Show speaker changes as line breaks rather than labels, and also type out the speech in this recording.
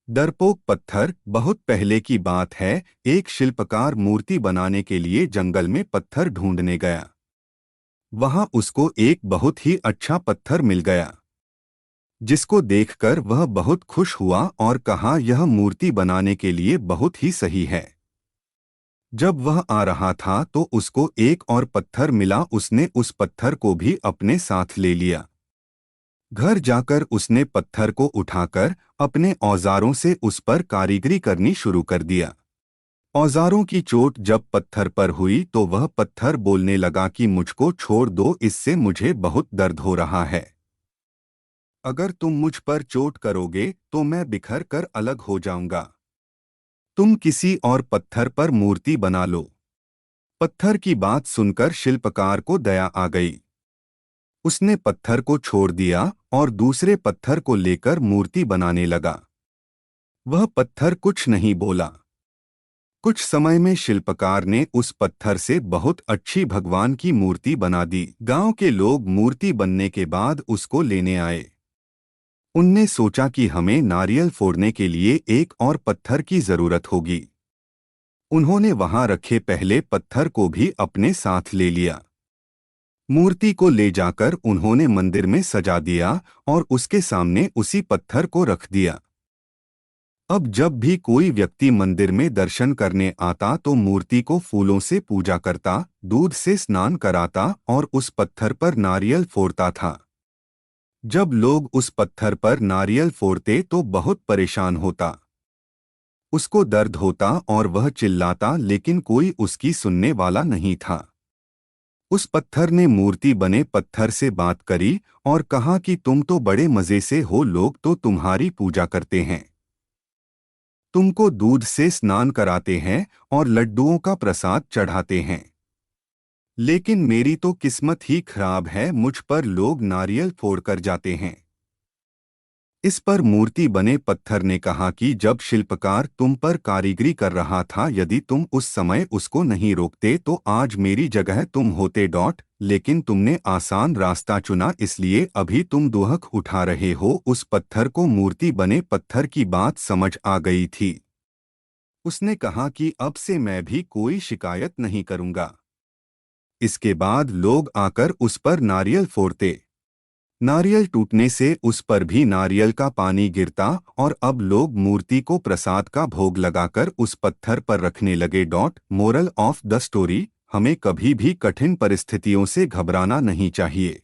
डरपोक पत्थर। बहुत पहले की बात है। एक शिल्पकार मूर्ति बनाने के लिए जंगल में पत्थर ढूंढने गया। वहां उसको एक बहुत ही अच्छा पत्थर मिल गया, जिसको देखकर वह बहुत खुश हुआ और कहा, यह मूर्ति बनाने के लिए बहुत ही सही है। जब वह आ रहा था तो उसको एक और पत्थर मिला। उसने उस पत्थर को भी अपने साथ ले लिया। घर जाकर उसने पत्थर को उठाकर अपने औजारों से उस पर कारीगरी करनी शुरू कर दिया। औजारों की चोट जब पत्थर पर हुई तो वह पत्थर बोलने लगा कि मुझको छोड़ दो, इससे मुझे बहुत दर्द हो रहा है। अगर तुम मुझ पर चोट करोगे तो मैं बिखर कर अलग हो जाऊंगा। तुम किसी और पत्थर पर मूर्ति बना लो। पत्थर की बात सुनकर शिल्पकार को दया आ गई। उसने पत्थर को छोड़ दिया और दूसरे पत्थर को लेकर मूर्ति बनाने लगा। वह पत्थर कुछ नहीं बोला। कुछ समय में शिल्पकार ने उस पत्थर से बहुत अच्छी भगवान की मूर्ति बना दी। गांव के लोग मूर्ति बनने के बाद उसको लेने आए। उनने सोचा कि हमें नारियल फोड़ने के लिए एक और पत्थर की जरूरत होगी। उन्होंने वहां रखे पहले पत्थर को भी अपने साथ ले लिया। मूर्ति को ले जाकर उन्होंने मंदिर में सजा दिया और उसके सामने उसी पत्थर को रख दिया। अब जब भी कोई व्यक्ति मंदिर में दर्शन करने आता तो मूर्ति को फूलों से पूजा करता, दूध से स्नान कराता और उस पत्थर पर नारियल फोड़ता था। जब लोग उस पत्थर पर नारियल फोड़ते तो बहुत परेशान होता। उसको दर्द होता और वह चिल्लाता, लेकिन कोई उसकी सुनने वाला नहीं था। उस पत्थर ने मूर्ति बने पत्थर से बात करी और कहा कि तुम तो बड़े मजे से हो, लोग तो तुम्हारी पूजा करते हैं, तुमको दूध से स्नान कराते हैं और लड्डुओं का प्रसाद चढ़ाते हैं, लेकिन मेरी तो किस्मत ही खराब है, मुझ पर लोग नारियल फोड़कर जाते हैं। इस पर मूर्ति बने पत्थर ने कहा कि जब शिल्पकार तुम पर कारीगरी कर रहा था, यदि तुम उस समय उसको नहीं रोकते तो आज मेरी जगह तुम होते। लेकिन तुमने आसान रास्ता चुना, इसलिए अभी तुम दुहक उठा रहे हो। उस पत्थर को मूर्ति बने पत्थर की बात समझ आ गई थी। उसने कहा कि अब से मैं भी कोई शिकायत नहीं करूंगा। इसके बाद लोग आकर उस पर नारियल फोड़ते। नारियल टूटने से उस पर भी नारियल का पानी गिरता और अब लोग मूर्ति को प्रसाद का भोग लगाकर उस पत्थर पर रखने लगे। मोरल ऑफ द स्टोरी: हमें कभी भी कठिन परिस्थितियों से घबराना नहीं चाहिए।